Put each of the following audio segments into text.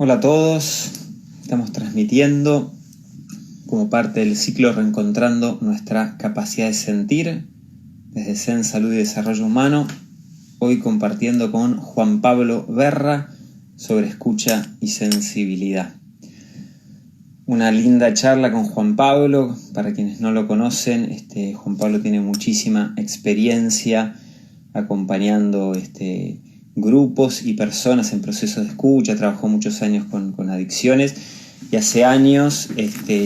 Hola a todos, estamos transmitiendo como parte del ciclo Reencontrando nuestra capacidad de sentir desde Zen, Salud y Desarrollo Humano, hoy compartiendo con Juan Pablo Berra sobre escucha y sensibilidad. Una linda charla con Juan Pablo. Para quienes no lo conocen, Juan Pablo tiene muchísima experiencia acompañando grupos y personas en procesos de escucha. Trabajó muchos años con adicciones y hace años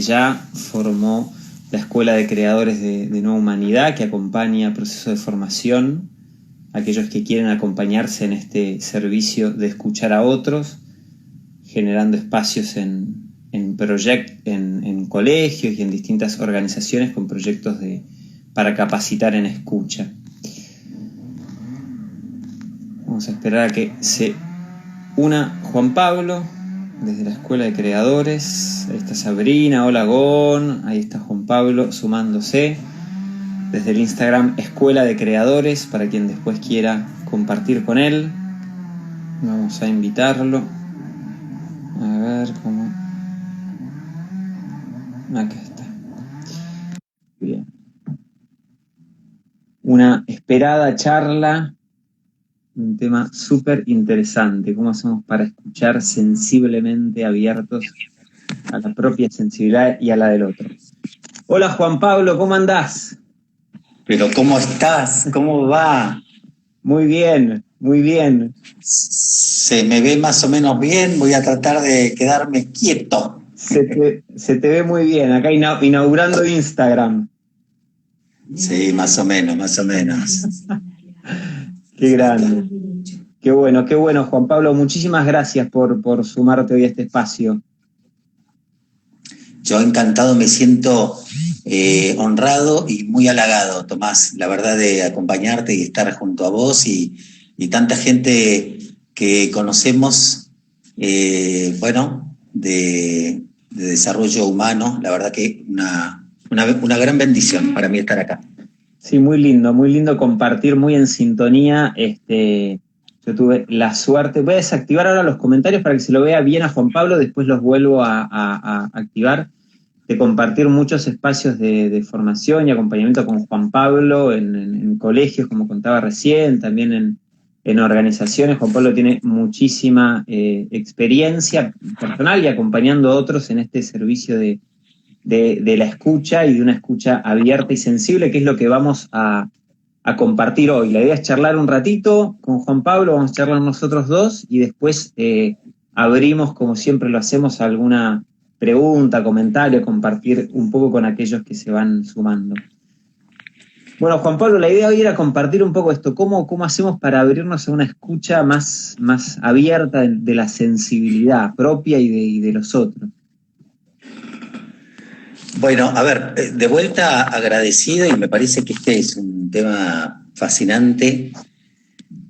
ya formó la Escuela de Creadores de Nueva Humanidad, que acompaña procesos de formación a aquellos que quieren acompañarse en este servicio de escuchar a otros, generando espacios en colegios y en distintas organizaciones con proyectos para capacitar en escucha. Vamos a esperar a que se una Juan Pablo desde la Escuela de Creadores. Ahí está Sabrina, hola Gon, ahí está Juan Pablo sumándose desde el Instagram Escuela de Creadores, para quien después quiera compartir con él. Vamos a invitarlo. A ver cómo... Acá está. Bien. Una esperada charla, un tema súper interesante. ¿Cómo hacemos para escuchar sensiblemente, abiertos a la propia sensibilidad y a la del otro? Hola Juan Pablo, ¿cómo andás? Pero ¿cómo estás? ¿Cómo va? Muy bien, muy bien. Se me ve más o menos bien, voy a tratar de quedarme quieto. Se te ve muy bien, acá inaugurando Instagram. Sí, más o menos, más o menos. Qué grande. Qué bueno, Juan Pablo. Muchísimas gracias por sumarte hoy a este espacio. Yo encantado, me siento honrado y muy halagado, Tomás, la verdad, de acompañarte y estar junto a vos y tanta gente que conocemos, de desarrollo humano. La verdad que una gran bendición para mí estar acá. Sí, muy lindo compartir, muy en sintonía. Yo tuve la suerte. Voy a desactivar ahora los comentarios para que se lo vea bien a Juan Pablo, después los vuelvo a activar, de compartir muchos espacios de formación y acompañamiento con Juan Pablo en colegios, como contaba recién, también en organizaciones. Juan Pablo tiene muchísima experiencia personal y acompañando a otros en este servicio de la escucha y de una escucha abierta y sensible, que es lo que vamos a compartir hoy. La idea es charlar un ratito con Juan Pablo, vamos a charlar nosotros dos y después abrimos, como siempre lo hacemos, a alguna pregunta, comentario, compartir un poco con aquellos que se van sumando. Bueno, Juan Pablo, la idea hoy era compartir un poco esto, cómo hacemos para abrirnos a una escucha más abierta de la sensibilidad propia y de los otros. Bueno, a ver, de vuelta agradecido, y me parece que este es un tema fascinante.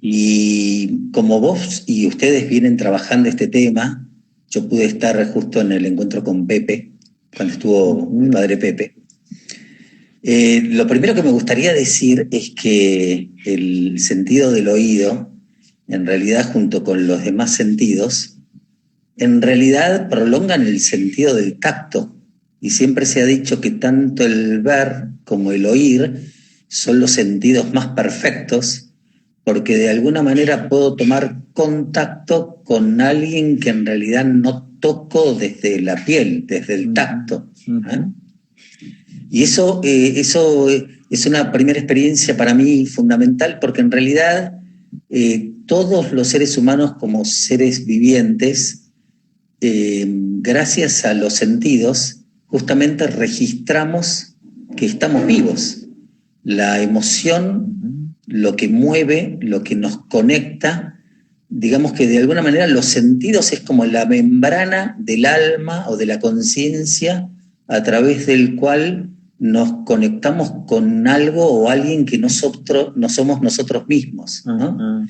Y como vos y ustedes vienen trabajando este tema, yo pude estar justo en el encuentro con Pepe, cuando estuvo mi padre Pepe. Lo primero que me gustaría decir es que el sentido del oído, en realidad, junto con los demás sentidos, en realidad prolongan el sentido del tacto. Y siempre se ha dicho que tanto el ver como el oír son los sentidos más perfectos, porque de alguna manera puedo tomar contacto con alguien que en realidad no toco desde la piel, desde el tacto. Y eso es una primera experiencia para mí fundamental, porque en realidad todos los seres humanos, como seres vivientes, gracias a los sentidos, justamente registramos que estamos vivos. La emoción, lo que mueve, lo que nos conecta, digamos que de alguna manera los sentidos es como la membrana del alma o de la conciencia a través del cual nos conectamos con algo o alguien que nosotros no somos nosotros mismos, ¿no?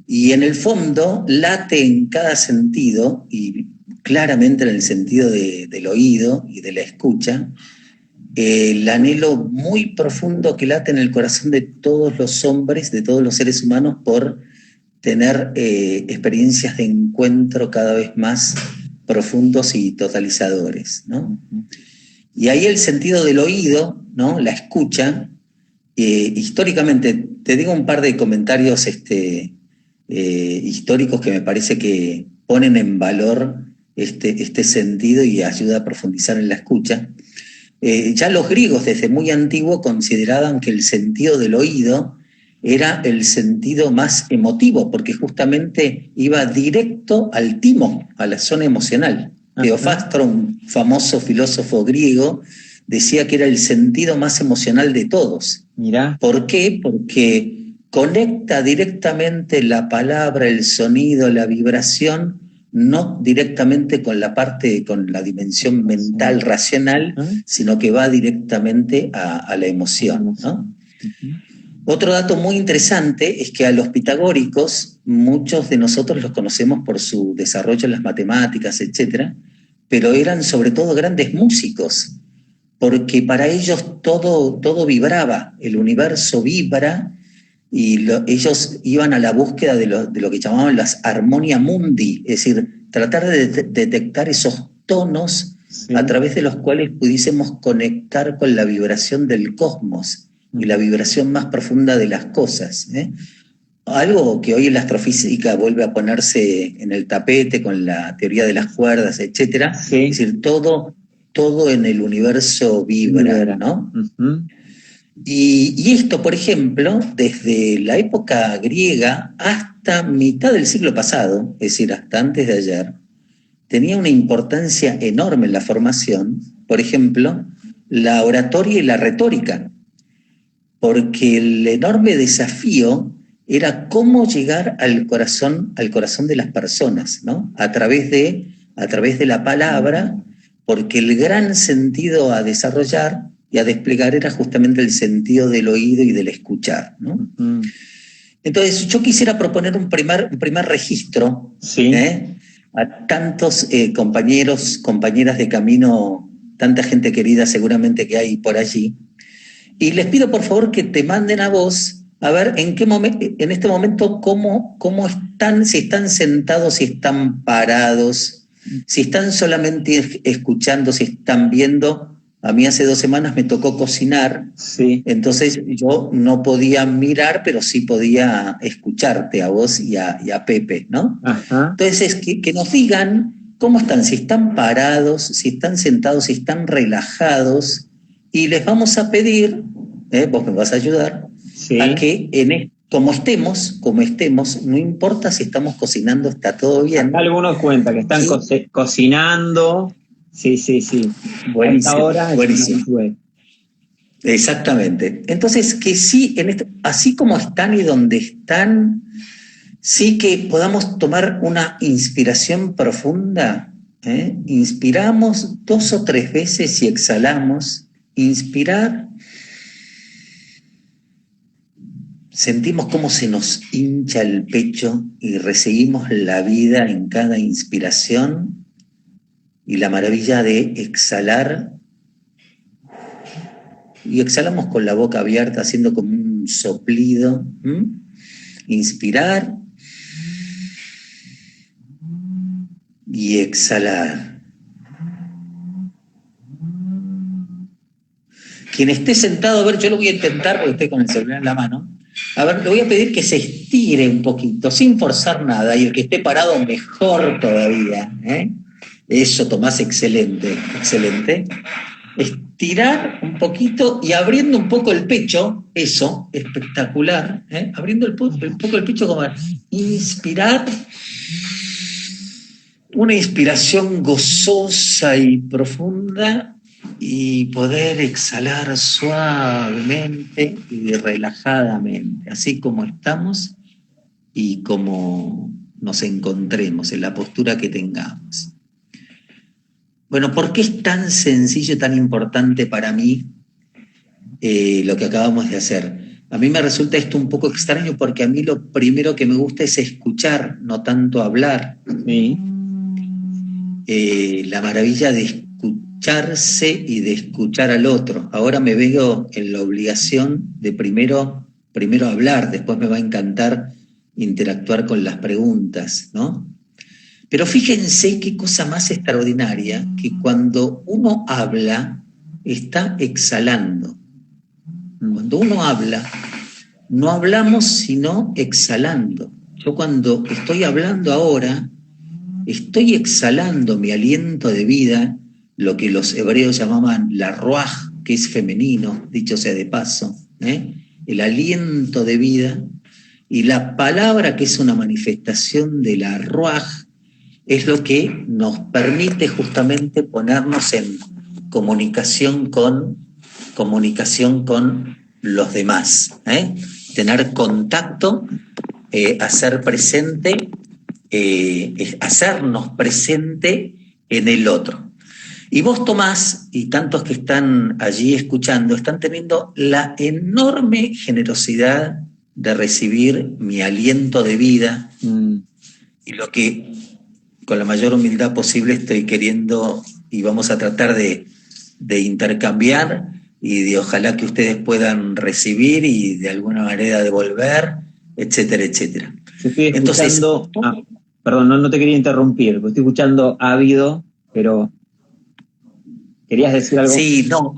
Y en el fondo late en cada sentido, y claramente en el sentido del oído y de la escucha, el anhelo muy profundo que late en el corazón de todos los hombres, de todos los seres humanos, por tener experiencias de encuentro cada vez más profundos y totalizadores, ¿no? Y ahí el sentido del oído, ¿no? La escucha, históricamente, te digo un par de comentarios históricos que me parece que ponen en valor este sentido y ayuda a profundizar en la escucha. Ya los griegos desde muy antiguo consideraban que el sentido del oído era el sentido más emotivo, porque justamente iba directo al timo, a la zona emocional. Teofastro, un famoso filósofo griego, decía que era el sentido más emocional de todos. Mirá. ¿Por qué? Porque conecta directamente la palabra, el sonido, la vibración, no directamente con la parte, con la dimensión mental, racional, sino que va directamente a la emoción, ¿no? Otro dato muy interesante es que a los pitagóricos, muchos de nosotros los conocemos por su desarrollo en las matemáticas, etc., pero eran sobre todo grandes músicos, porque para ellos todo vibraba, el universo vibra, y ellos iban a la búsqueda de lo que llamaban las armonia mundi, es decir, tratar de detectar esos tonos a través de los cuales pudiésemos conectar con la vibración del cosmos y la vibración más profunda de las cosas, ¿eh? Algo que hoy en la astrofísica vuelve a ponerse en el tapete con la teoría de las cuerdas, etc. Es decir, todo en el universo vibra, ¿no? Y esto, por ejemplo, desde la época griega hasta mitad del siglo pasado, es decir, hasta antes de ayer, tenía una importancia enorme en la formación, por ejemplo, la oratoria y la retórica, porque el enorme desafío era cómo llegar al corazón de las personas, ¿no? A través de la palabra, porque el gran sentido a desarrollar y a desplegar era justamente el sentido del oído y del escuchar, ¿no? Entonces, yo quisiera proponer un primer registro, a tantos compañeros, compañeras de camino, tanta gente querida seguramente que hay por allí, y les pido por favor que te manden a vos a ver en este momento cómo están, si están sentados, si están parados, si están solamente escuchando, si están viendo. A mí hace 2 semanas me tocó cocinar, entonces yo no podía mirar, pero sí podía escucharte a vos y a Pepe, ¿no? Entonces, que nos digan cómo están, si están parados, si están sentados, si están relajados, y les vamos a pedir, vos me vas a ayudar, a que como estemos, no importa si estamos cocinando, está todo bien. Acá algunos cuentan que están cocinando. Sí. Buenísimo, Ahora buenísimo. Exactamente. Entonces, que sí, así como están y donde están, sí que podamos tomar una inspiración profunda. Inspiramos 2 o 3 veces y exhalamos. Inspirar. Sentimos cómo se nos hincha el pecho y recibimos la vida en cada inspiración. Y la maravilla de exhalar, y exhalamos con la boca abierta, haciendo como un soplido. Inspirar y exhalar. Quien esté sentado, a ver, yo lo voy a intentar porque estoy con el celular en la mano. A ver, le voy a pedir que se estire un poquito, sin forzar nada, y el que esté parado mejor todavía, Eso, Tomás, excelente. Estirar un poquito y abriendo un poco el pecho, eso, espectacular, abriendo un poco el pecho, como inspirar, una inspiración gozosa y profunda, y poder exhalar suavemente y relajadamente, así como estamos y como nos encontremos, en la postura que tengamos. Bueno, ¿por qué es tan sencillo, tan importante para mí lo que acabamos de hacer? A mí me resulta esto un poco extraño porque a mí lo primero que me gusta es escuchar, no tanto hablar. La maravilla de escucharse y de escuchar al otro. Ahora me veo en la obligación de primero hablar, después me va a encantar interactuar con las preguntas, ¿no? Pero fíjense qué cosa más extraordinaria, que cuando uno habla, está exhalando. Cuando uno habla, no hablamos sino exhalando. Yo cuando estoy hablando ahora, estoy exhalando mi aliento de vida, lo que los hebreos llamaban la ruaj, que es femenino, dicho sea de paso, el aliento de vida, y la palabra, que es una manifestación de la ruaj, es lo que nos permite justamente ponernos en comunicación con los demás, tener contacto, hacer presente, hacernos presente en el otro. Y vos, Tomás, y tantos que están allí escuchando, están teniendo la enorme generosidad de recibir mi aliento de vida y lo que con la mayor humildad posible estoy queriendo y vamos a tratar de intercambiar y de ojalá que ustedes puedan recibir y de alguna manera devolver, etcétera, etcétera. Estoy escuchando, perdón, no te quería interrumpir, porque estoy escuchando ávido, pero ¿querías decir algo? Sí, no,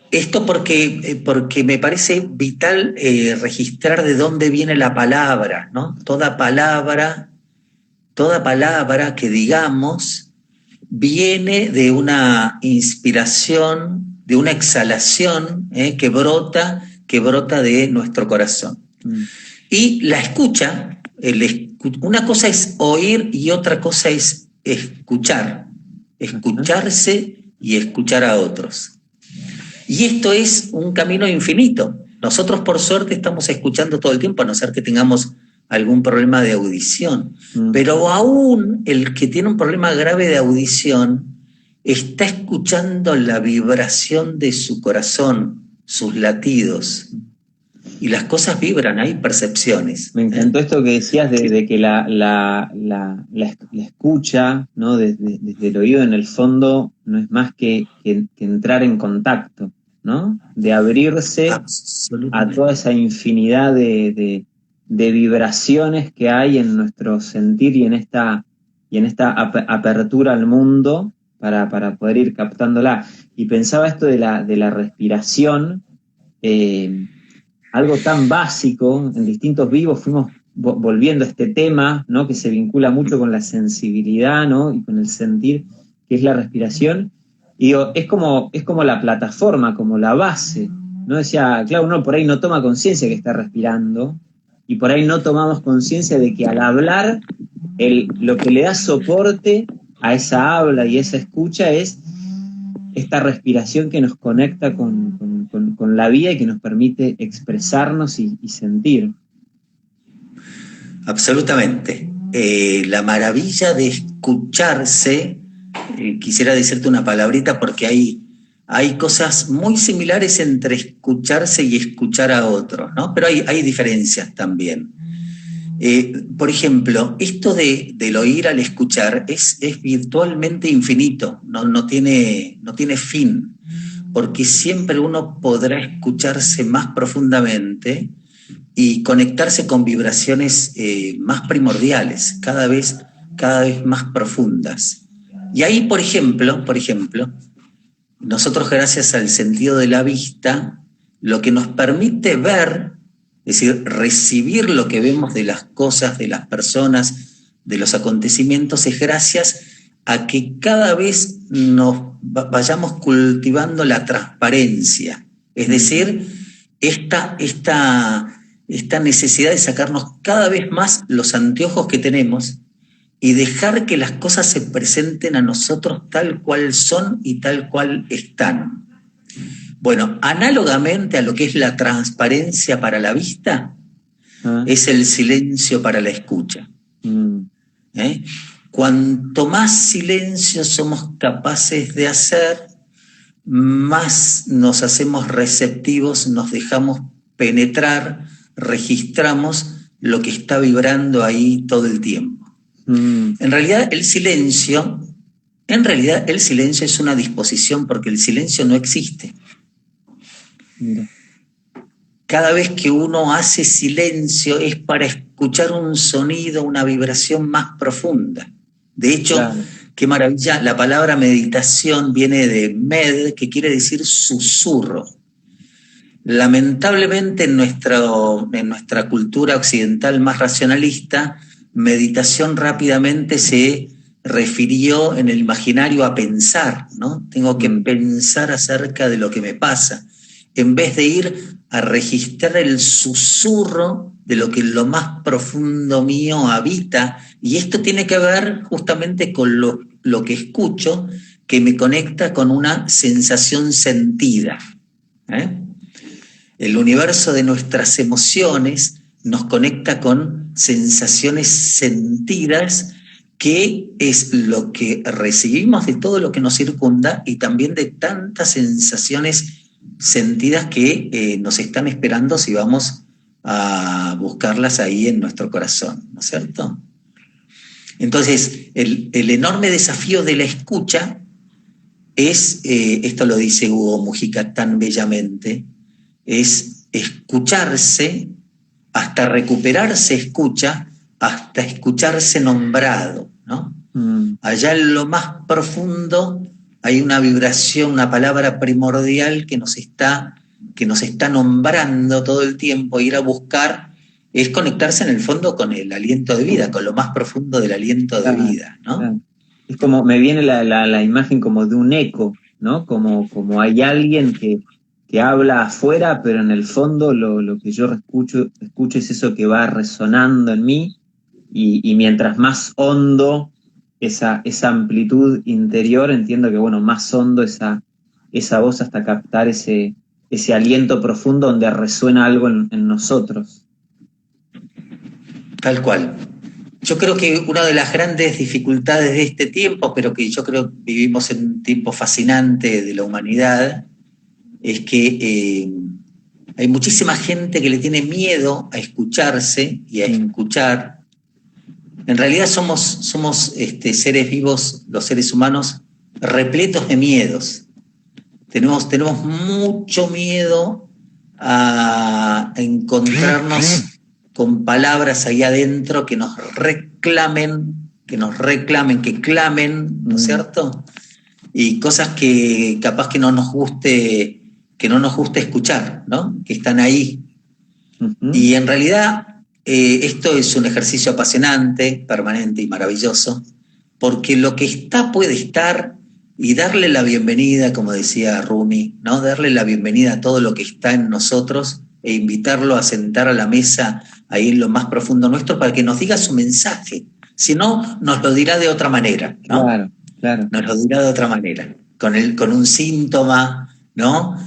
esto porque me parece vital registrar de dónde viene la palabra, ¿no? Toda palabra que digamos viene de una inspiración, de una exhalación que brota de nuestro corazón. Y la escucha, una cosa es oír y otra cosa es escuchar, escucharse y escuchar a otros. Y esto es un camino infinito. Nosotros, por suerte, estamos escuchando todo el tiempo, a no ser que tengamos algún problema de audición. Pero aún el que tiene un problema grave de audición está escuchando la vibración de su corazón, sus latidos. Y las cosas vibran, hay percepciones. Me encantó esto que decías de que la escucha, ¿no? Desde el oído, en el fondo, no es más que entrar en contacto, ¿no? De abrirse a toda esa infinidad de vibraciones que hay en nuestro sentir y en esta apertura al mundo para poder ir captándola. Y pensaba esto de la respiración, algo tan básico. En Distintos Vivos fuimos volviendo a este tema, ¿no? Que se vincula mucho con la sensibilidad, ¿no? Y con el sentir, que es la respiración. Y digo, es como la plataforma, como la base, ¿no? Decía, claro, uno por ahí no toma conciencia que está respirando, y por ahí no tomamos conciencia de que al hablar, lo que le da soporte a esa habla y esa escucha es esta respiración que nos conecta con la vida y que nos permite expresarnos y sentir. Absolutamente. La maravilla de escucharse, quisiera decirte una palabrita porque hay cosas muy similares entre escucharse y escuchar a otros, ¿no? Pero hay diferencias también. Por ejemplo, esto del oír al escuchar es virtualmente infinito, no tiene fin, porque siempre uno podrá escucharse más profundamente y conectarse con vibraciones más primordiales, cada vez más profundas. Y ahí, por ejemplo, nosotros, gracias al sentido de la vista, lo que nos permite ver, es decir, recibir lo que vemos de las cosas, de las personas, de los acontecimientos, es gracias a que cada vez nos vayamos cultivando la transparencia. Es decir, esta necesidad de sacarnos cada vez más los anteojos que tenemos y dejar que las cosas se presenten a nosotros tal cual son y tal cual están. Bueno, análogamente a lo que es la transparencia para la vista, es el silencio para la escucha. Cuanto más silencio somos capaces de hacer, más nos hacemos receptivos, nos dejamos penetrar, registramos lo que está vibrando ahí todo el tiempo. En realidad el silencio es una disposición, porque el silencio no existe. cada vez que uno hace silencio es para escuchar un sonido, una vibración más profunda. De hecho, claro, qué maravilla, la palabra meditación viene de med, que quiere decir susurro. Lamentablemente en nuestra cultura occidental más racionalista, meditación rápidamente se refirió en el imaginario a pensar, ¿no? Tengo que pensar acerca de lo que me pasa, en vez de ir a registrar el susurro de lo que en lo más profundo mío habita. Y esto tiene que ver justamente con lo que escucho, que me conecta con una sensación sentida. El universo de nuestras emociones nos conecta con sensaciones sentidas, que es lo que recibimos de todo lo que nos circunda y también de tantas sensaciones sentidas que nos están esperando si vamos a buscarlas ahí en nuestro corazón, ¿no es cierto? Entonces, el enorme desafío de la escucha es, esto lo dice Hugo Mujica tan bellamente, es escucharse hasta recuperarse escucha, hasta escucharse nombrado, ¿no? Allá en lo más profundo hay una vibración, una palabra primordial que nos está nombrando todo el tiempo. Ir a buscar es conectarse en el fondo con el aliento de vida, con lo más profundo del aliento de vida, ¿no? Es como, me viene la imagen como de un eco, ¿no? Como hay alguien que habla afuera, pero en el fondo lo que yo escucho es eso que va resonando en mí, y mientras más hondo esa amplitud interior, entiendo que, bueno, más hondo esa voz hasta captar ese aliento profundo donde resuena algo en nosotros. Tal cual. Yo creo que una de las grandes dificultades de este tiempo, pero que yo creo que vivimos en un tiempo fascinante de la humanidad, es que hay muchísima gente que le tiene miedo a escucharse y a escuchar. En realidad somos seres vivos, los seres humanos, repletos de miedos. Tenemos mucho miedo a encontrarnos con palabras ahí adentro que nos reclamen, que clamen, ¿no es cierto? Y cosas que capaz que no nos guste escuchar, ¿no? Que están ahí. Y en realidad esto es un ejercicio apasionante, permanente y maravilloso, porque lo que está puede estar, y darle la bienvenida, como decía Rumi, ¿no? Darle la bienvenida a todo lo que está en nosotros e invitarlo a sentar a la mesa ahí en lo más profundo nuestro para que nos diga su mensaje. Si no, nos lo dirá de otra manera, ¿no? Claro, claro. Nos lo dirá de otra manera, con un síntoma, ¿no?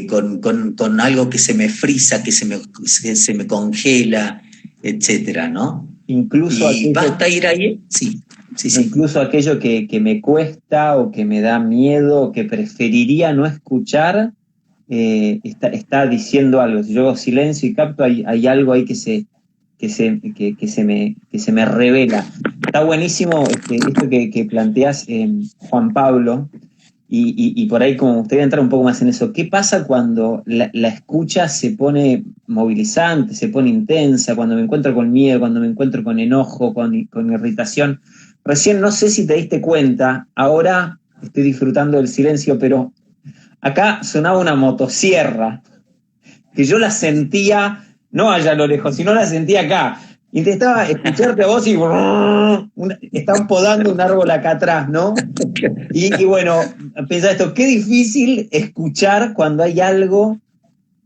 Con algo que se me frisa, que se me congela, etcétera, ¿no? Incluso y basta ir ahí, sí. Incluso aquello que me cuesta o que me da miedo o que preferiría no escuchar, está diciendo algo. Si yo hago silencio y capto, hay algo ahí que se me revela. Está buenísimo esto que planteás, Juan Pablo, y por ahí como me gustaría entrar un poco más en eso. ¿Qué pasa cuando la escucha se pone movilizante, se pone intensa, cuando me encuentro con miedo, cuando me encuentro con enojo, con irritación? Recién, no sé si te diste cuenta, ahora estoy disfrutando del silencio, pero acá sonaba una motosierra, que yo la sentía, no allá a lo lejos, sino la sentía acá. Intentaba escucharte a vos y están podando un árbol acá atrás, ¿no? Y bueno, pensá esto, qué difícil escuchar cuando hay algo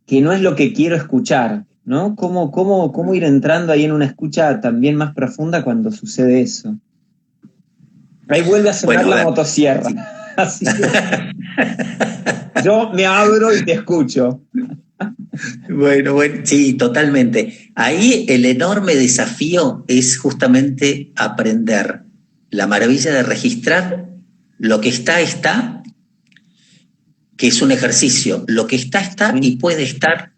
que no es lo que quiero escuchar, ¿no? ¿Cómo ir entrando ahí en una escucha también más profunda cuando sucede eso? Ahí vuelve a sonar la motosierra. Sí. Así que yo me abro y te escucho. Bueno, sí, totalmente. Ahí el enorme desafío es justamente aprender la maravilla de registrar lo que está, que es un ejercicio. Lo que está y puede estar.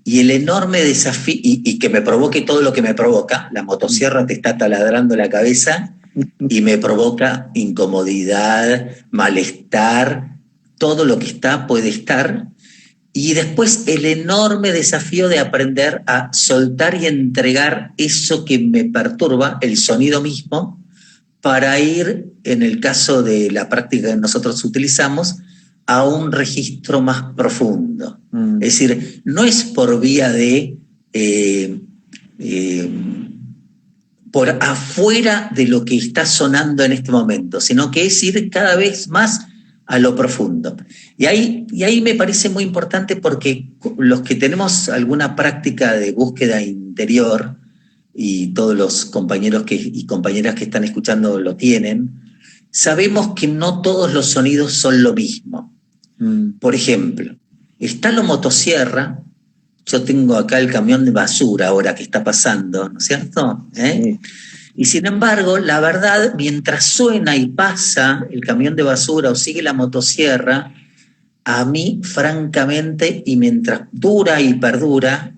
Y el enorme desafío, y que me provoque todo lo que me provoca. La motosierra te está taladrando la cabeza y me provoca incomodidad, malestar. Todo lo que está puede estar. Y después el enorme desafío de aprender a soltar y entregar eso que me perturba, el sonido mismo, para ir, en el caso de la práctica que nosotros utilizamos, a un registro más profundo. Es decir, no es por vía de por afuera de lo que está sonando en este momento, sino que es ir cada vez más a lo profundo. Y ahí me parece muy importante porque los que tenemos alguna práctica de búsqueda interior, y todos los compañeros y compañeras que están escuchando lo tienen, sabemos que no todos los sonidos son lo mismo. Por ejemplo, está la motosierra. Yo tengo acá el camión de basura ahora que está pasando, ¿no es cierto? Sí. Y sin embargo, la verdad, mientras suena y pasa el camión de basura o sigue la motosierra, a mí, francamente, y mientras dura y perdura,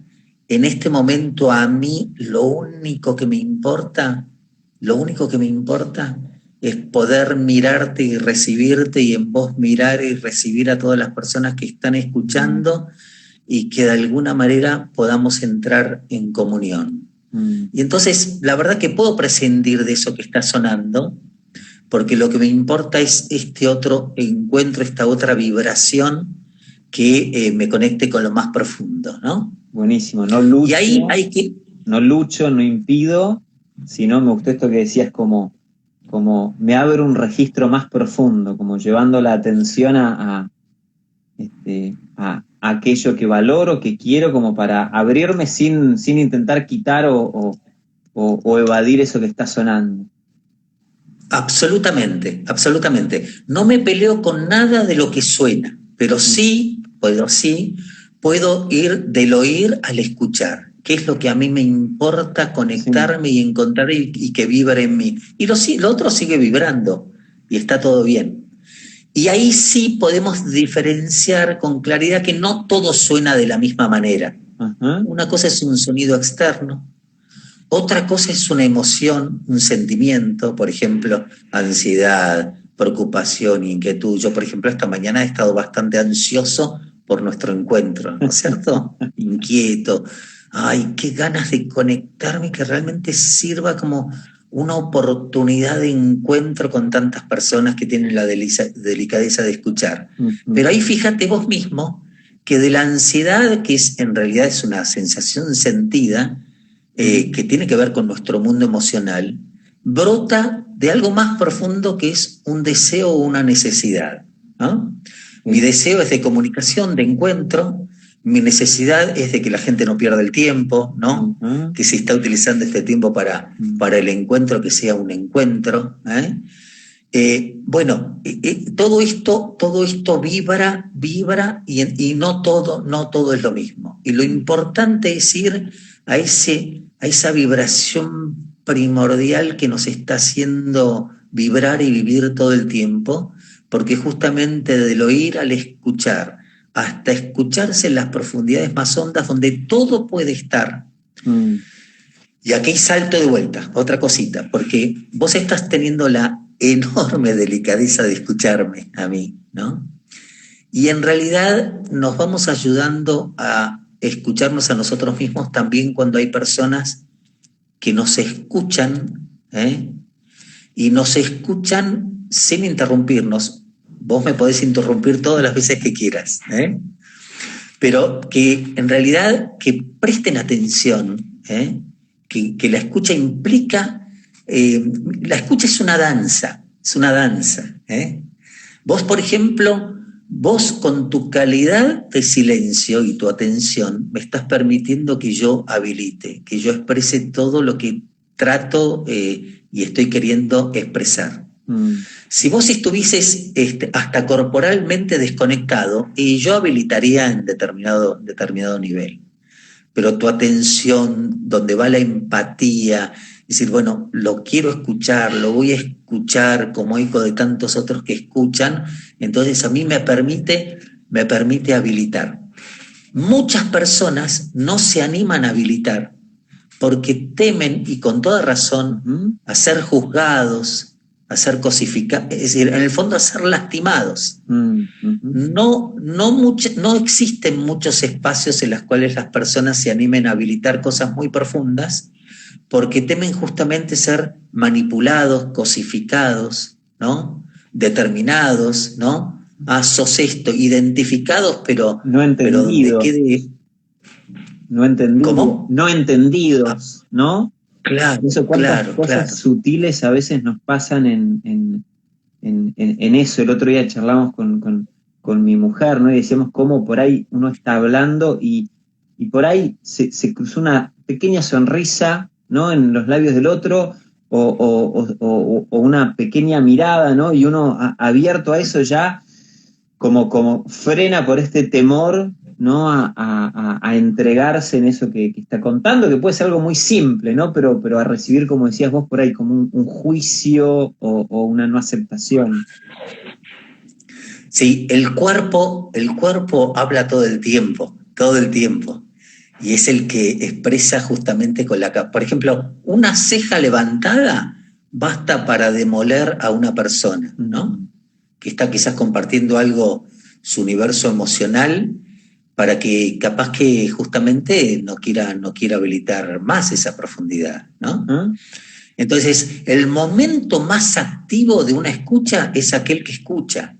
en este momento a mí lo único que me importa es poder mirarte y recibirte, y en vos mirar y recibir a todas las personas que están escuchando, y que de alguna manera podamos entrar en comunión. Y entonces, la verdad que puedo prescindir de eso que está sonando, porque lo que me importa es este otro encuentro, esta otra vibración que me conecte con lo más profundo, ¿no? Buenísimo, no lucho, y ahí hay que... no lucho, no impido, sino me gustó esto que decías, como me abro un registro más profundo, como llevando la atención a aquello que valoro, que quiero, como para abrirme sin intentar quitar o evadir eso que está sonando. Absolutamente, absolutamente. No me peleo con nada de lo que suena, pero sí puedo ir del oír al escuchar, que es lo que a mí me importa conectarme y encontrar y que vibre en mí. Y lo otro sigue vibrando y está todo bien. Y ahí sí podemos diferenciar con claridad que no todo suena de la misma manera. Una cosa es un sonido externo, otra cosa es una emoción, un sentimiento, por ejemplo, ansiedad, preocupación, inquietud. Yo, por ejemplo, esta mañana he estado bastante ansioso por nuestro encuentro, ¿no es cierto? Inquieto. Ay, qué ganas de conectarme, que realmente sirva como una oportunidad de encuentro con tantas personas que tienen la delicadeza de escuchar. Pero ahí fíjate vos mismo que de la ansiedad, que en realidad es una sensación sentida, que tiene que ver con nuestro mundo emocional, brota de algo más profundo, que es un deseo o una necesidad, ¿no? Mi deseo es de comunicación, de encuentro. Mi necesidad es de que la gente no pierda el tiempo, ¿no? Que se está utilizando este tiempo para el encuentro, que sea un encuentro. Todo esto vibra y no todo es lo mismo. Y lo importante es ir a esa vibración primordial que nos está haciendo vibrar y vivir todo el tiempo, porque justamente del oír al escuchar, hasta escucharse en las profundidades más hondas, donde todo puede estar. Y aquí salto de vuelta, otra cosita, porque vos estás teniendo la enorme delicadeza de escucharme a mí, ¿no? Y en realidad nos vamos ayudando a escucharnos a nosotros mismos también cuando hay personas que nos escuchan, y nos escuchan sin interrumpirnos. Vos me podés interrumpir todas las veces que quieras, pero que en realidad que presten atención, que la escucha implica, la escucha es una danza, Vos, por ejemplo, vos con tu calidad de silencio y tu atención me estás permitiendo que yo habilite, que yo exprese todo lo que trato y estoy queriendo expresar. Si vos estuvieses hasta corporalmente desconectado, y yo habilitaría en determinado nivel, pero tu atención, donde va la empatía, es decir, bueno, lo quiero escuchar, lo voy a escuchar como eco de tantos otros que escuchan, entonces a mí me permite habilitar. Muchas personas no se animan a habilitar porque temen, y con toda razón, a ser juzgados, a ser cosificados, es decir, en el fondo a ser lastimados. No existen muchos espacios en los cuales las personas se animen a habilitar cosas muy profundas porque temen justamente ser manipulados, cosificados, ¿no? Determinados, ¿no? Sos esto, identificados, pero no entendidos. Pero donde quede... No entendidos. ¿Cómo? No entendidos, ¿no? Claro, eso, cuántas cosas sutiles a veces nos pasan en eso. El otro día charlamos con mi mujer, ¿no? Y decíamos cómo por ahí uno está hablando y por ahí se cruzó una pequeña sonrisa, ¿no? En los labios del otro, o una pequeña mirada, ¿no? Y uno abierto a eso ya como frena por este temor, ¿no? A entregarse en eso que está contando, que puede ser algo muy simple, ¿no? Pero a recibir, como decías vos por ahí, como un juicio o una no aceptación. Sí, el cuerpo habla todo el tiempo, y es el que expresa justamente con la cara. Por ejemplo, una ceja levantada basta para demoler a una persona, ¿no? Que está quizás compartiendo algo, su universo emocional, para que capaz que justamente no quiera habilitar más esa profundidad, ¿no? Entonces, el momento más activo de una escucha es aquel que escucha,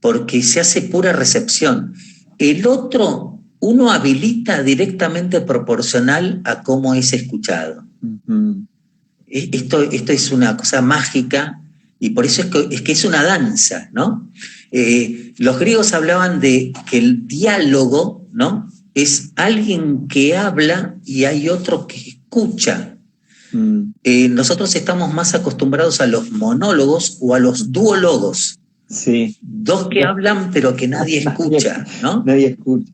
porque se hace pura recepción. El otro, uno habilita directamente proporcional a cómo es escuchado. Esto es una cosa mágica, y por eso es que es una danza, ¿no? Los griegos hablaban de que el diálogo, ¿no? Es alguien que habla y hay otro que escucha. Nosotros estamos más acostumbrados a los monólogos o a los duólogos. Sí. Dos que hablan pero que nadie escucha, ¿no? Nadie escucha.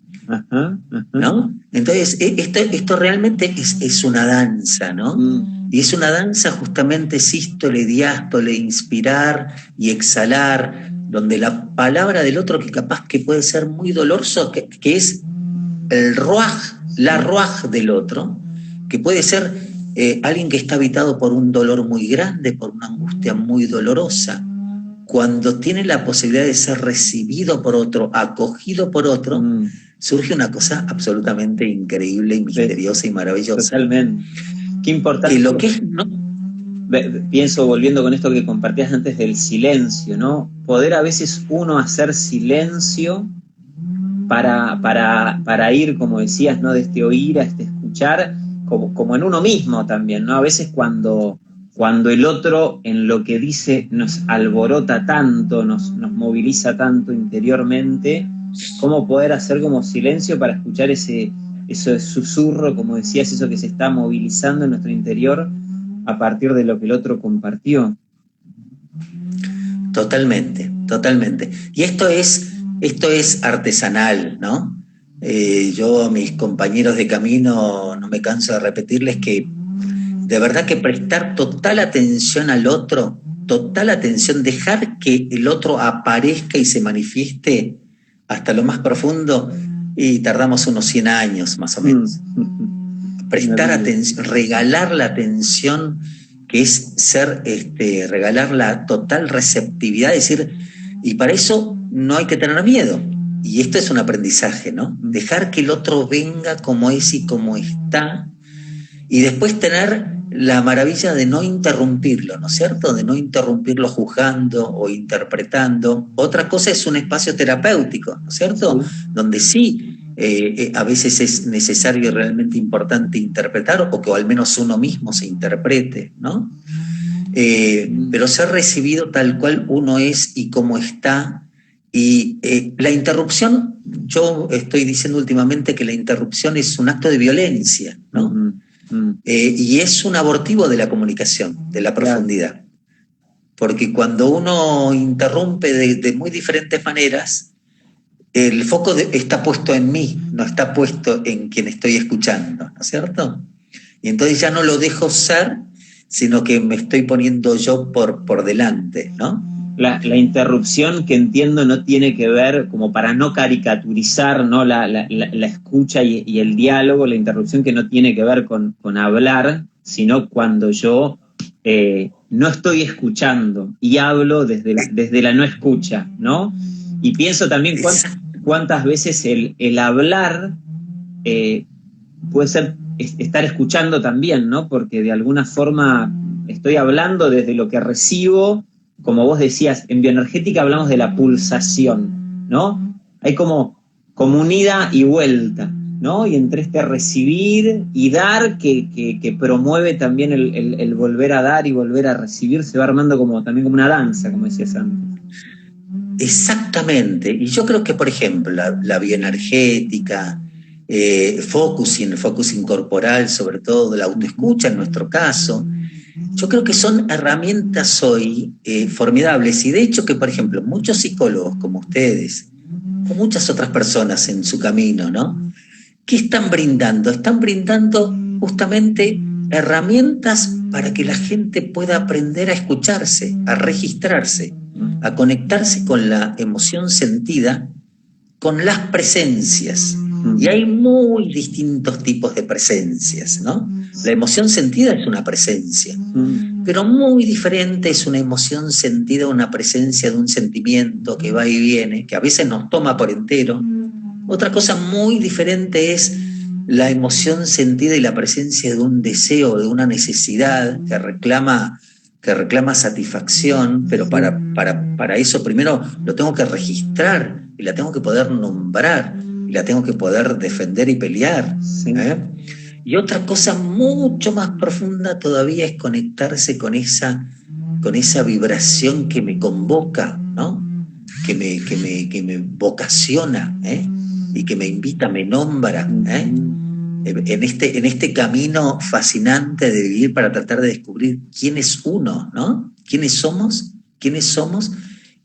¿No? Entonces, esto realmente es una danza, ¿no? Y es una danza justamente sístole, diástole, inspirar y exhalar, donde la palabra del otro, que capaz que puede ser muy doloroso, que es el ruaj, la ruaj del otro, que puede ser alguien que está habitado por un dolor muy grande, por una angustia muy dolorosa. Cuando tiene la posibilidad de ser recibido por otro, acogido por otro, surge una cosa absolutamente increíble y misteriosa y maravillosa. Totalmente. Qué importante. Lo que es, ¿no? Pienso, volviendo con esto que compartías antes del silencio, ¿no? Poder a veces uno hacer silencio para ir, como decías, ¿no? De este oír a este escuchar, como en uno mismo también, ¿no? A veces cuando el otro en lo que dice nos alborota tanto, nos moviliza tanto interiormente, cómo poder hacer como silencio para escuchar ese susurro, como decías, eso que se está movilizando en nuestro interior a partir de lo que el otro compartió. Totalmente. Y esto es artesanal, ¿no? Yo a mis compañeros de camino no me canso de repetirles que de verdad que prestar total atención al otro, total atención, dejar que el otro aparezca y se manifieste hasta lo más profundo, y tardamos unos 100 años más o menos. Prestar atención, regalar la atención, que es regalar la total receptividad, es decir, y para eso no hay que tener miedo. Y esto es un aprendizaje, ¿no? Dejar que el otro venga como es y como está, y después tener la maravilla de no interrumpirlo, ¿no es cierto? De no interrumpirlo juzgando o interpretando. Otra cosa es un espacio terapéutico, ¿no es cierto? Donde sí, a veces es necesario y realmente importante interpretar, o que al menos uno mismo se interprete, ¿no? Pero ser recibido tal cual uno es y como está. Y la interrupción, yo estoy diciendo últimamente que la interrupción es un acto de violencia, ¿no? Y es un abortivo de la comunicación, de la profundidad. Porque cuando uno interrumpe de muy diferentes maneras, el foco está puesto en mí, no está puesto en quien estoy escuchando, ¿no es cierto? Y entonces ya no lo dejo ser, sino que me estoy poniendo yo por delante, ¿no? La interrupción, que entiendo, no tiene que ver, como para no caricaturizar, ¿no? La escucha y el diálogo, la interrupción que no tiene que ver con hablar, sino cuando yo no estoy escuchando y hablo desde la no escucha, ¿no? Y pienso también cuántas veces el hablar puede ser estar escuchando también, ¿no? Porque de alguna forma estoy hablando desde lo que recibo, como vos decías, en bioenergética hablamos de la pulsación, ¿no? Hay como un ida y vuelta, ¿no? Y entre este recibir y dar que promueve también el volver a dar y volver a recibir, se va armando también como una danza, como decías antes. Exactamente. Y yo creo que, por ejemplo, la bioenergética, focusing corporal, sobre todo la autoescucha en nuestro caso, yo creo que son herramientas hoy formidables. Y de hecho que, por ejemplo, muchos psicólogos como ustedes, o muchas otras personas en su camino, ¿no? ¿Qué están brindando? Están brindando justamente herramientas para que la gente pueda aprender a escucharse, a registrarse, a conectarse con la emoción sentida, con las presencias. Y hay muy distintos tipos de presencias, ¿no? La emoción sentida es una presencia, pero muy diferente es una emoción sentida, una presencia de un sentimiento que va y viene, que a veces nos toma por entero. Otra cosa muy diferente es la emoción sentida y la presencia de un deseo, de una necesidad que reclama satisfacción, pero para eso primero lo tengo que registrar y la tengo que poder nombrar y la tengo que poder defender y pelear. Y otra cosa mucho más profunda todavía es conectarse con esa vibración que me convoca, ¿no? Que me vocaciona, y que me invita, me nombra, en este camino fascinante de vivir para tratar de descubrir quién es uno, ¿no? ¿Quiénes somos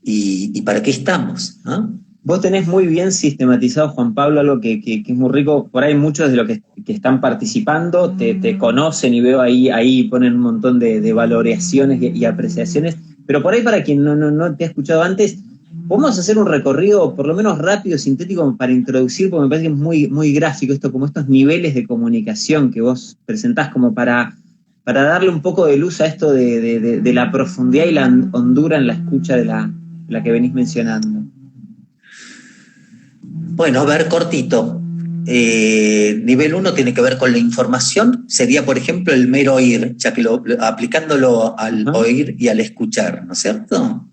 y para qué estamos, ¿no? Vos tenés muy bien sistematizado, Juan Pablo, algo que es muy rico. Por ahí muchos de los que están participando te conocen y veo ahí ponen un montón de valoraciones y apreciaciones. Pero por ahí, para quien no te ha escuchado antes, vamos a hacer un recorrido por lo menos rápido, sintético, para introducir, porque me parece que es muy, muy gráfico esto, como estos niveles de comunicación que vos presentás, como para darle un poco de luz a esto de la profundidad y la hondura en la escucha de la que venís mencionando. Bueno, a ver, cortito. Nivel 1 tiene que ver con la información, sería, por ejemplo, el mero oír, ya que aplicándolo al oír y al escuchar, ¿no es cierto?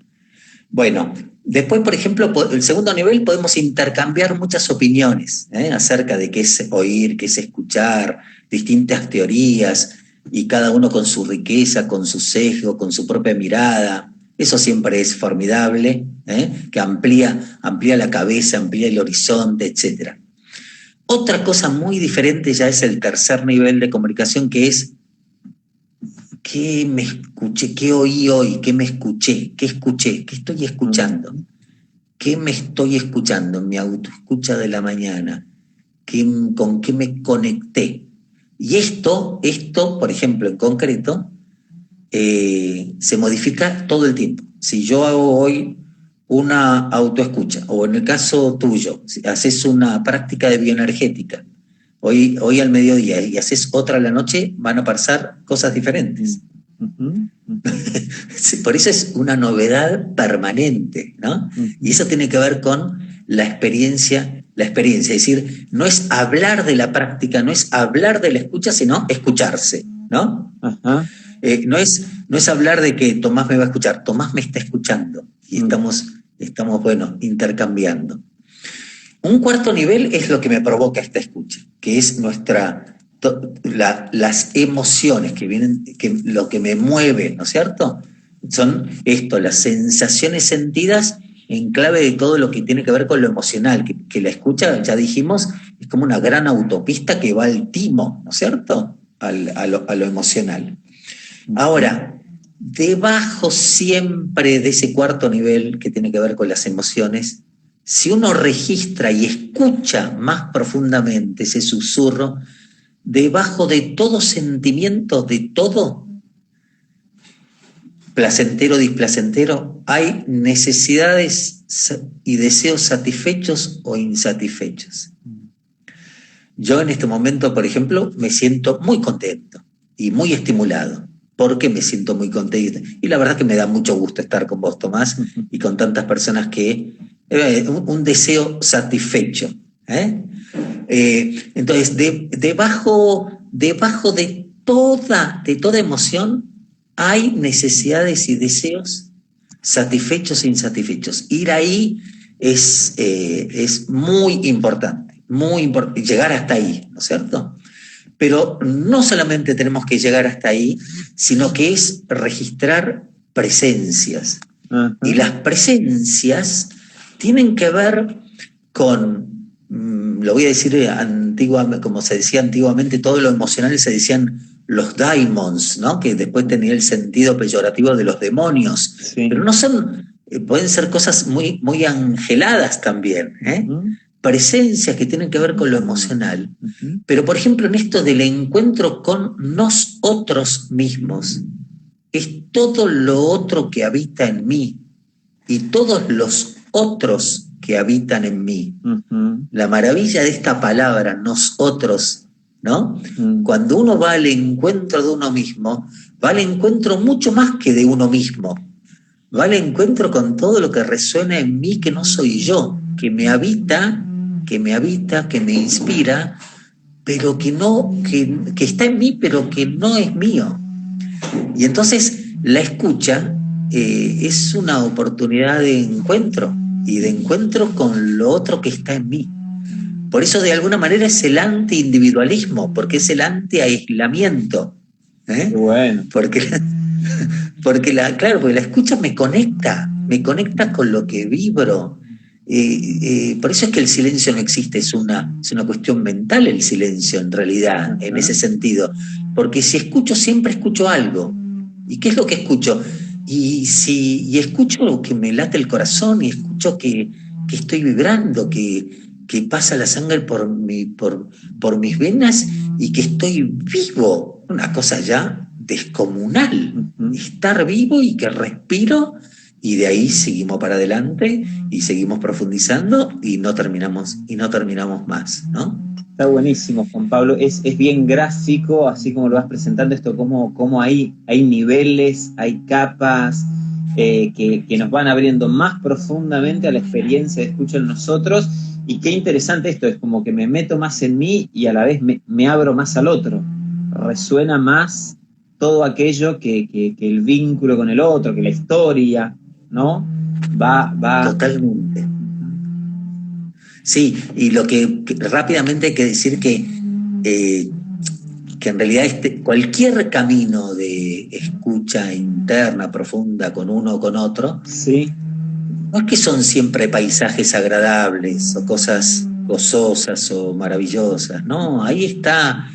Bueno, después, por ejemplo, el segundo nivel podemos intercambiar muchas opiniones acerca de qué es oír, qué es escuchar, distintas teorías, y cada uno con su riqueza, con su sesgo, con su propia mirada. Eso siempre es formidable, que amplía la cabeza, amplía el horizonte, etc. Otra cosa muy diferente ya es el tercer nivel de comunicación, que es ¿qué me escuché? ¿Qué oí hoy? ¿Qué me escuché? ¿Qué escuché? ¿Qué estoy escuchando? ¿Qué me estoy escuchando en mi autoescucha de la mañana? ¿Con qué me conecté? Y esto, por ejemplo, en concreto, se modifica todo el tiempo. Si yo hago hoy una autoescucha, o en el caso tuyo, si haces una práctica de bioenergética, hoy al mediodía y haces otra a la noche, van a pasar cosas diferentes. Por eso es una novedad permanente, ¿no? Y eso tiene que ver con la experiencia, es decir, no es hablar de la práctica, no es hablar de la escucha, sino escucharse, ¿no? No es hablar de que Tomás me va a escuchar, Tomás me está escuchando y estamos bueno, intercambiando. Un cuarto nivel es lo que me provoca esta escucha, que es las emociones que vienen, lo que me mueve, ¿no es cierto? Son las sensaciones sentidas en clave de todo lo que tiene que ver con lo emocional, que la escucha, ya dijimos, es como una gran autopista que va al timo, ¿no es cierto? A lo emocional. Ahora, debajo siempre de ese cuarto nivel que tiene que ver con las emociones, si uno registra y escucha más profundamente ese susurro, debajo de todo sentimiento, de todo, placentero o displacentero, hay necesidades y deseos satisfechos o insatisfechos. Yo en este momento, por ejemplo, me siento muy contento y muy estimulado. porque me siento muy contento. Y la verdad que me da mucho gusto estar con vos, Tomás, y con tantas personas que... un deseo satisfecho. Entonces, debajo de toda emoción hay necesidades y deseos satisfechos e insatisfechos. Ir ahí es muy importante, llegar hasta ahí, ¿no es cierto? Pero no solamente tenemos que llegar hasta ahí, sino que es registrar presencias. Uh-huh. Y las presencias tienen que ver con, lo voy a decir como se decía antiguamente, todo lo emocional se decían los daimons, ¿no? Que después tenía el sentido peyorativo de los demonios. Sí. Pero no son, pueden ser cosas muy, muy angeladas también, Uh-huh. Presencias que tienen que ver con lo emocional. Uh-huh. Pero, por ejemplo, en esto del encuentro con nosotros mismos, es todo lo otro que habita en mí y todos los otros que habitan en mí. Uh-huh. La maravilla de esta palabra, nosotros, ¿no? Uh-huh. Cuando uno va al encuentro de uno mismo, va al encuentro mucho más que de uno mismo. Va al encuentro con todo lo que resuena en mí, que no soy yo, que me habita, que me inspira, pero que está en mí, pero que no es mío. Y entonces la escucha es una oportunidad de encuentro, y de encuentro con lo otro que está en mí. Por eso, de alguna manera, es el anti-individualismo, porque es el anti-aislamiento. Bueno. Porque la escucha me conecta con lo que vibro. Por eso es que el silencio no existe, es una cuestión mental el silencio, en realidad, en ese sentido. Porque si escucho, siempre escucho algo. ¿Y qué es lo que escucho? Y escucho que me late el corazón, y escucho que estoy vibrando, que pasa la sangre por mis venas, y que estoy vivo. Una cosa ya descomunal. Uh-huh. Estar vivo y que respiro, y de ahí seguimos para adelante y seguimos profundizando y no terminamos más, ¿no? Está buenísimo, Juan Pablo. Es bien gráfico, así como lo vas presentando esto, como hay niveles, hay capas que nos van abriendo más profundamente a la experiencia de escucha en nosotros. Y qué interesante esto, es como que me meto más en mí y a la vez me abro más al otro. Resuena más todo aquello que el vínculo con el otro, que la historia, ¿no? Va. Totalmente. Sí, y lo que rápidamente hay que decir que en realidad cualquier camino de escucha interna, profunda, con uno o con otro, sí, no es que son siempre paisajes agradables o cosas gozosas o maravillosas, no, ahí está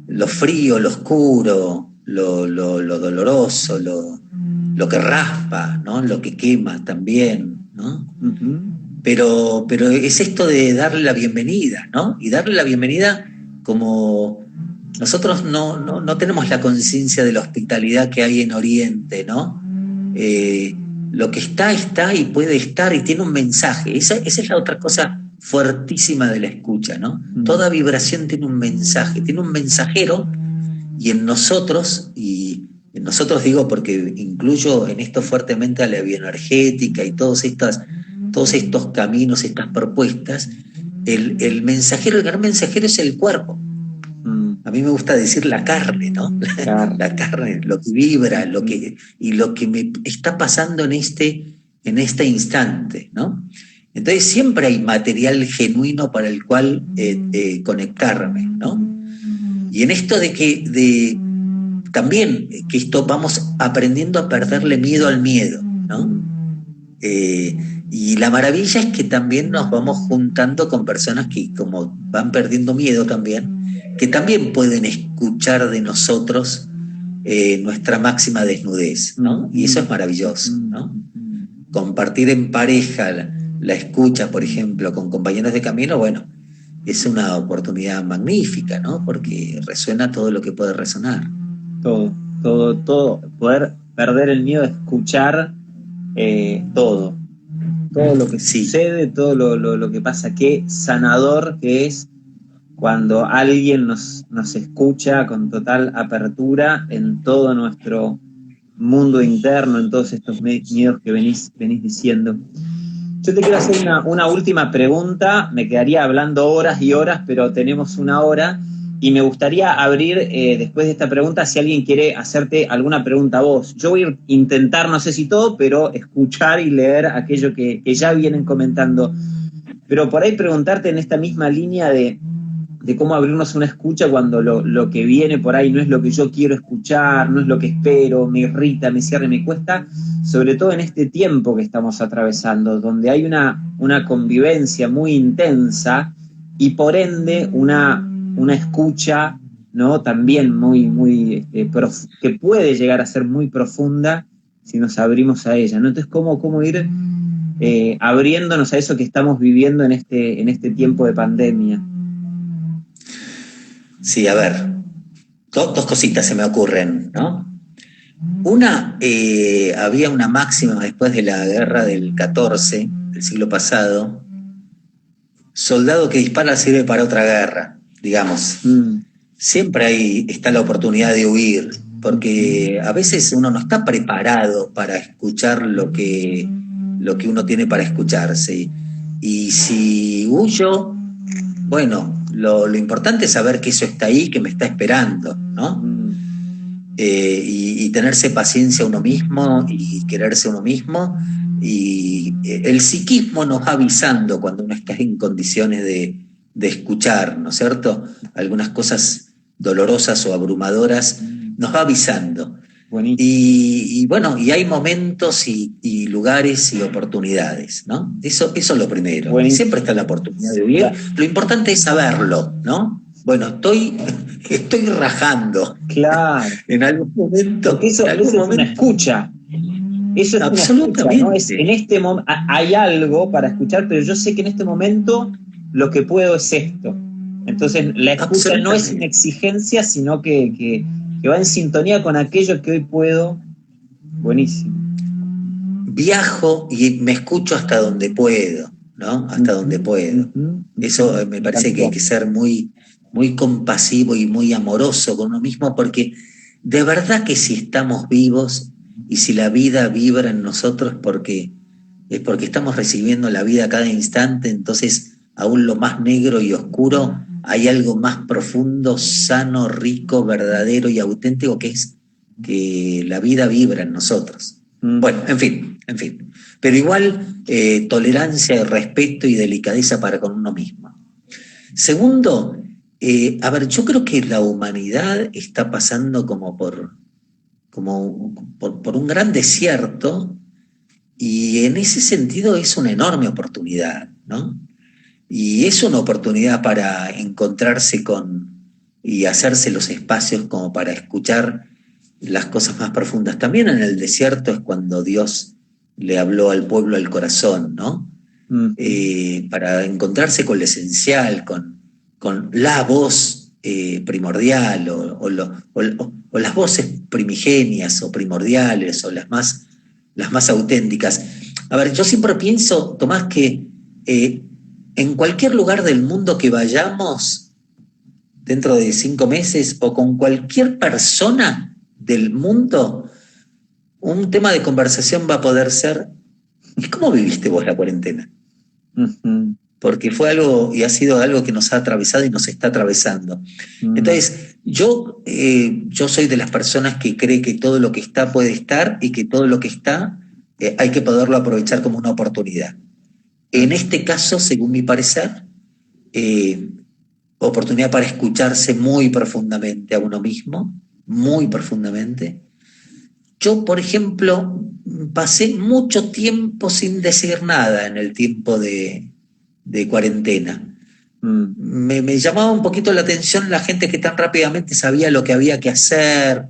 lo frío, lo oscuro, lo doloroso, lo que raspa, ¿no? Lo que quema también, ¿no? Uh-huh. Pero es esto de darle la bienvenida, ¿no? Y darle la bienvenida como nosotros no tenemos la conciencia de la hospitalidad que hay en Oriente, ¿no? Lo que está y puede estar y tiene un mensaje. Esa es la otra cosa fuertísima de la escucha, ¿no? Mm. Toda vibración tiene un mensaje, tiene un mensajero, y en nosotros digo porque incluyo en esto fuertemente a la bioenergética y todos estos caminos, estas propuestas, el gran mensajero es el cuerpo. A mí me gusta decir la carne, ¿no? La carne, lo que vibra, lo que me está pasando en este instante, ¿no? Entonces siempre hay material genuino para el cual conectarme, ¿no? Y en esto también que esto vamos aprendiendo a perderle miedo al miedo, ¿no? Y la maravilla es que también nos vamos juntando con personas que como van perdiendo miedo también, que también pueden escuchar de nosotros nuestra máxima desnudez, ¿no? Y eso es maravilloso, ¿no? Compartir en pareja la escucha, por ejemplo, con compañeros de camino, bueno, es una oportunidad magnífica, ¿no? Porque resuena todo lo que puede resonar. Todo, poder perder el miedo a escuchar todo lo que sucede, todo lo que pasa, qué sanador que es cuando alguien nos escucha con total apertura en todo nuestro mundo interno, en todos estos miedos que venís diciendo. Yo te quiero hacer una última pregunta, me quedaría hablando horas y horas, pero tenemos una hora, y me gustaría abrir, después de esta pregunta, si alguien quiere hacerte alguna pregunta a vos. Yo voy a intentar, no sé si todo, pero escuchar y leer aquello que ya vienen comentando. Pero por ahí preguntarte en esta misma línea de cómo abrirnos una escucha cuando lo que viene por ahí no es lo que yo quiero escuchar, no es lo que espero, me irrita, me cierra, me cuesta, sobre todo en este tiempo que estamos atravesando, donde hay una convivencia muy intensa y por ende una escucha, ¿no? También muy que puede llegar a ser muy profunda si nos abrimos a ella, ¿no? Entonces, ¿cómo ir abriéndonos a eso que estamos viviendo en este tiempo de pandemia? Sí, a ver, dos cositas se me ocurren, ¿no? Una, había una máxima después de la guerra del 14, del siglo pasado: soldado que dispara sirve para otra guerra, digamos. Siempre ahí está la oportunidad de huir, porque a veces uno no está preparado para escuchar lo que uno tiene para escucharse. Y si huyo, bueno, lo importante es saber que eso está ahí, que me está esperando, ¿no? Y tenerse paciencia a uno mismo y quererse a uno mismo. Y el psiquismo nos va avisando cuando uno está en condiciones de escuchar, ¿no es cierto? Algunas cosas dolorosas o abrumadoras nos va avisando. Y bueno, y hay momentos y lugares y oportunidades, ¿no? Eso es lo primero. Buenísimo. Y siempre está la oportunidad de huir. Lo importante es saberlo, ¿no? Bueno, estoy rajando. Claro. En algún momento. Porque eso es una escucha. Eso es absolutamente una escucha, ¿no? Es, en este momento hay algo para escuchar, pero yo sé que en este momento lo que puedo es esto. Entonces la escucha no es una exigencia, sino que va en sintonía con aquello que hoy puedo. Buenísimo. Viajo y me escucho hasta donde puedo, ¿no? Hasta donde puedo. Eso me parece que hay que ser muy, muy compasivo y muy amoroso con uno mismo, porque de verdad que si estamos vivos y si la vida vibra en nosotros es porque estamos recibiendo la vida a cada instante. Entonces, aún lo más negro y oscuro, hay algo más profundo, sano, rico, verdadero y auténtico, que es que la vida vibra en nosotros. Bueno, en fin. Pero igual, tolerancia, y respeto y delicadeza para con uno mismo. Segundo, a ver, yo creo que la humanidad está pasando como por un gran desierto, y en ese sentido es una enorme oportunidad, ¿no? Y es una oportunidad para encontrarse y hacerse los espacios como para escuchar las cosas más profundas. También en el desierto es cuando Dios le habló al pueblo al corazón, ¿no? Para encontrarse con lo esencial, con la voz primordial, o las voces primigenias o primordiales, o las más auténticas. A ver, yo siempre pienso, Tomás, que en cualquier lugar del mundo que vayamos dentro de 5 meses, o con cualquier persona del mundo, un tema de conversación va a poder ser: ¿y cómo viviste vos la cuarentena? Porque fue algo y ha sido algo que nos ha atravesado y nos está atravesando. Entonces, yo soy de las personas que cree que todo lo que está puede estar, y que todo lo que está hay que poderlo aprovechar como una oportunidad. En este caso, según mi parecer, oportunidad para escucharse muy profundamente a uno mismo, muy profundamente. Yo, por ejemplo, pasé mucho tiempo sin decir nada en el tiempo de cuarentena. Me llamaba un poquito la atención la gente que tan rápidamente sabía lo que había que hacer,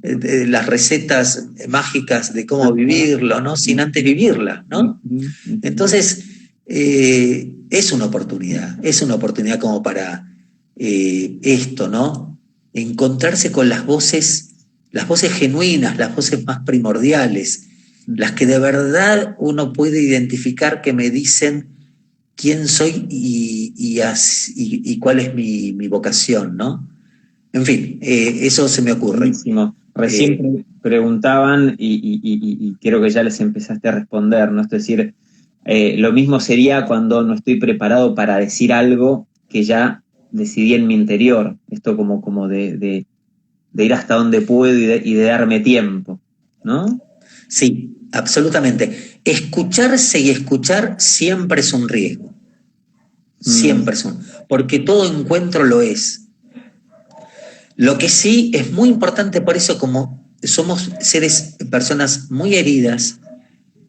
las recetas mágicas de cómo vivirlo, ¿no? Sin antes vivirla, ¿no? Entonces, es una oportunidad como para esto, ¿no? Encontrarse con las voces genuinas, las voces más primordiales, las que de verdad uno puede identificar, que me dicen: quién soy y cuál es mi vocación, ¿no? En fin, eso se me ocurre. Buenísimo. Recién preguntaban y creo que ya les empezaste a responder, ¿no? Es decir, lo mismo sería cuando no estoy preparado para decir algo que ya decidí en mi interior. Esto como de ir hasta donde puedo y de darme tiempo, ¿no? Sí, absolutamente. Escucharse y escuchar siempre es un riesgo. Siempre es porque todo encuentro lo es. Lo que sí es muy importante, por eso como somos personas muy heridas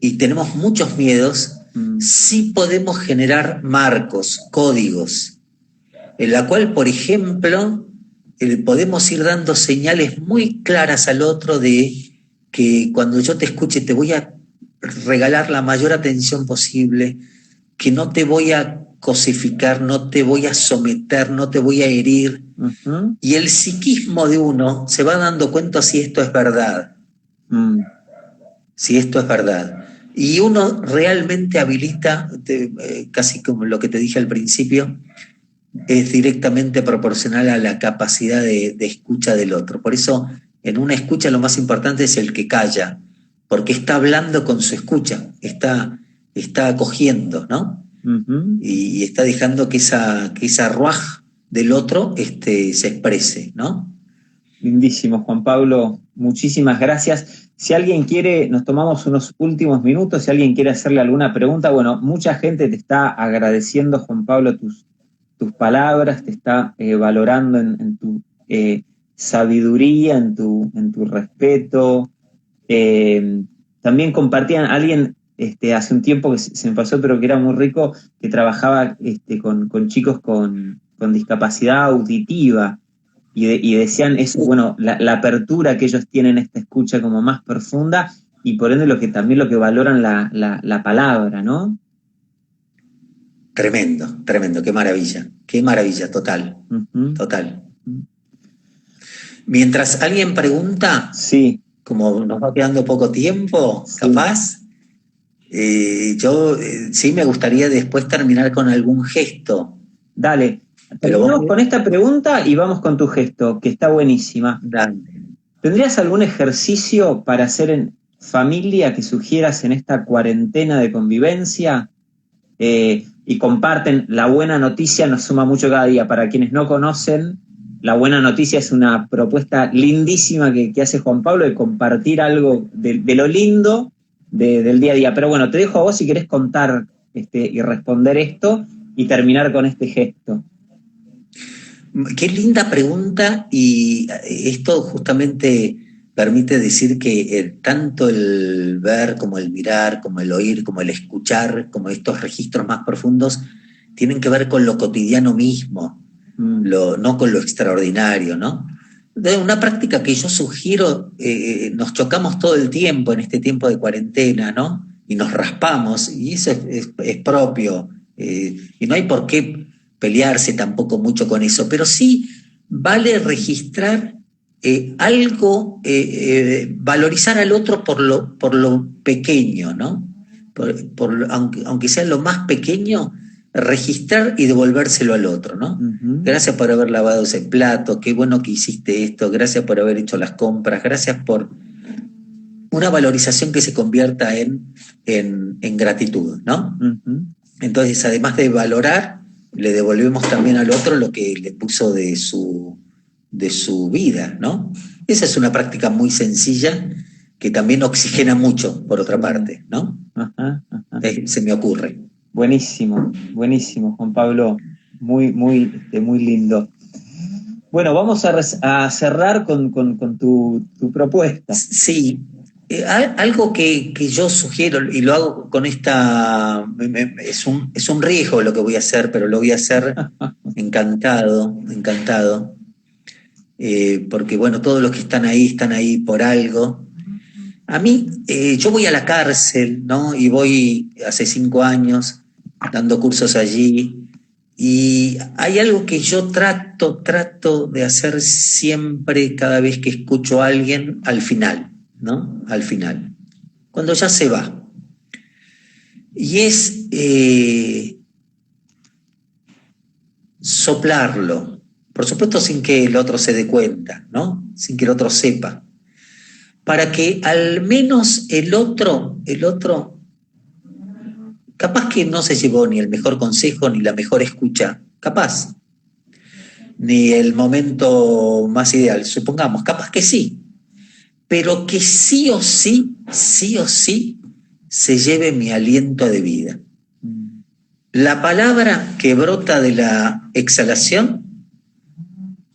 y tenemos muchos miedos, sí podemos generar marcos, códigos, en la cual, por ejemplo, podemos ir dando señales muy claras al otro de que cuando yo te escuche te voy a regalar la mayor atención posible, que no te voy a cosificar, no te voy a someter, no te voy a herir. Y el psiquismo de uno se va dando cuenta si esto es verdad. Si esto es verdad. Y uno realmente habilita, casi como lo que te dije al principio, es directamente proporcional a la capacidad de escucha del otro. Por eso, en una escucha lo más importante es el que calla, porque está hablando con su escucha, está acogiendo, ¿no? Y está dejando que esa ruaj del otro se exprese, ¿no? Lindísimo, Juan Pablo. Muchísimas gracias. Si alguien quiere, nos tomamos unos últimos minutos, si alguien quiere hacerle alguna pregunta, bueno, mucha gente te está agradeciendo, Juan Pablo, tus palabras, te está valorando en tu sabiduría, en tu respeto. También compartían alguien hace un tiempo que se me pasó, pero que era muy rico, que trabajaba con chicos con discapacidad auditiva. Y decían eso, bueno, la apertura que ellos tienen, esta escucha como más profunda, y por ende también lo que valoran la palabra, ¿no? Tremendo, tremendo, qué maravilla, total, total. Mientras alguien pregunta, sí, como nos va quedando poco tiempo, sí, capaz, yo sí me gustaría después terminar con algún gesto. Dale. Terminamos con esta pregunta y vamos con tu gesto, que está buenísima. Dale. ¿Tendrías algún ejercicio para hacer en familia que sugieras en esta cuarentena de convivencia? Y comparten, la buena noticia nos suma mucho cada día. Para quienes no conocen, la buena noticia es una propuesta lindísima que hace Juan Pablo de compartir algo de lo lindo del día a día. Pero bueno, te dejo a vos si querés contar y responder esto y terminar con este gesto. Qué linda pregunta, y esto justamente permite decir que tanto el ver como el mirar, como el oír, como el escuchar, como estos registros más profundos, tienen que ver con lo cotidiano mismo, no con lo extraordinario, ¿no? De una práctica que yo sugiero, nos chocamos todo el tiempo en este tiempo de cuarentena, ¿no? Y nos raspamos, y eso es propio, y no hay por qué pelearse tampoco mucho con eso, pero sí vale registrar algo, valorizar al otro por lo pequeño, ¿no? Aunque sea lo más pequeño, registrar y devolvérselo al otro, ¿no? Gracias por haber lavado ese plato, qué bueno que hiciste esto, gracias por haber hecho las compras, gracias por una valorización que se convierta en gratitud, ¿no? Entonces, además de valorar, le devolvemos también al otro lo que le puso de su vida, ¿no? Esa es una práctica muy sencilla que también oxigena mucho, por otra parte, ¿no? Se me ocurre. Buenísimo, buenísimo, Juan Pablo. Muy, muy, muy lindo. Bueno, vamos a cerrar con tu propuesta. Sí. Algo que yo sugiero, y lo hago con esta, es un riesgo lo que voy a hacer, pero lo voy a hacer encantado, porque bueno, todos los que están ahí por algo. A mí, yo voy a la cárcel, ¿no? Y voy hace 5 años dando cursos allí, y hay algo que yo trato de hacer siempre cada vez que escucho a alguien al final, ¿no? Al final, cuando ya se va. Y es soplarlo, por supuesto sin que el otro se dé cuenta, ¿no? Sin que el otro sepa, para que al menos el otro, capaz que no se llevó ni el mejor consejo ni la mejor escucha, capaz, ni el momento más ideal, supongamos, capaz que sí, pero que sí o sí se lleve mi aliento de vida. La palabra que brota de la exhalación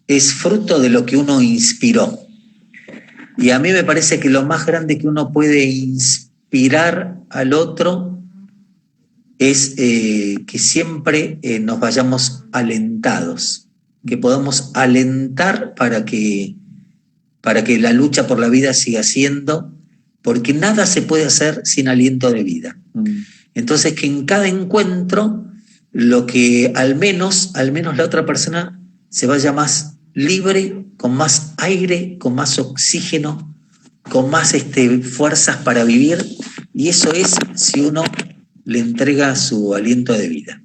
es fruto de lo que uno inspiró. Y a mí me parece que lo más grande que uno puede inspirar al otro es que siempre nos vayamos alentados, que podamos alentar para que la lucha por la vida siga siendo, porque nada se puede hacer sin aliento de vida. Entonces, que en cada encuentro, lo que al menos la otra persona se vaya más libre, con más aire, con más oxígeno, con más fuerzas para vivir, y eso es si uno le entrega su aliento de vida.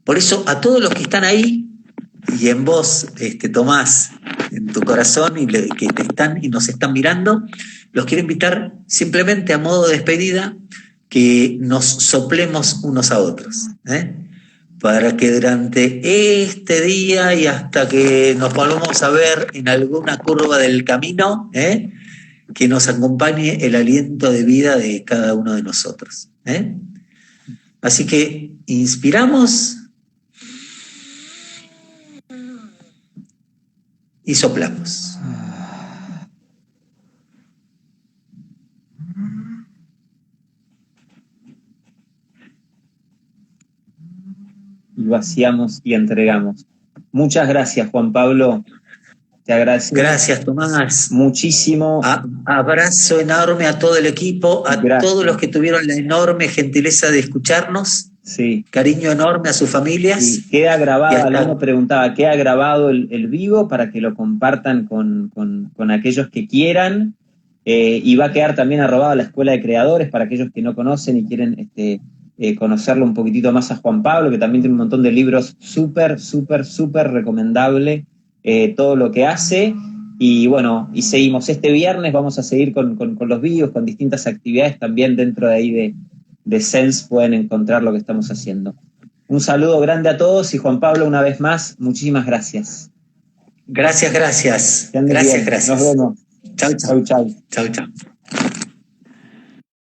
Por eso, a todos los que están ahí, y en vos, Tomás, en tu corazón, y que te están y nos están mirando, los quiero invitar simplemente a modo de despedida, que nos soplemos unos a otros, para que durante este día y hasta que nos volvamos a ver en alguna curva del camino, que nos acompañe el aliento de vida de cada uno de nosotros. Así que inspiramos y soplamos. Y vaciamos y entregamos. Muchas gracias, Juan Pablo. Te agradezco. Gracias, Tomás. Muchísimo. Abrazo enorme a todo el equipo, a todos los que tuvieron la enorme gentileza de escucharnos. Sí. Cariño enorme a sus familias. Sí. Queda grabado, alguno preguntaba, queda grabado el vivo para que lo compartan con aquellos que quieran. Y va a quedar también arrobado a la Escuela de Creadores para aquellos que no conocen y quieren conocerlo un poquitito más a Juan Pablo, que también tiene un montón de libros súper recomendable, todo lo que hace. Y bueno, y seguimos este viernes, vamos a seguir con los vídeos, con distintas actividades también dentro de ahí de Sense, pueden encontrar lo que estamos haciendo. Un saludo grande a todos y Juan Pablo, una vez más, muchísimas gracias. Gracias. Gracias. Nos vemos. Chau. Chau. Chau.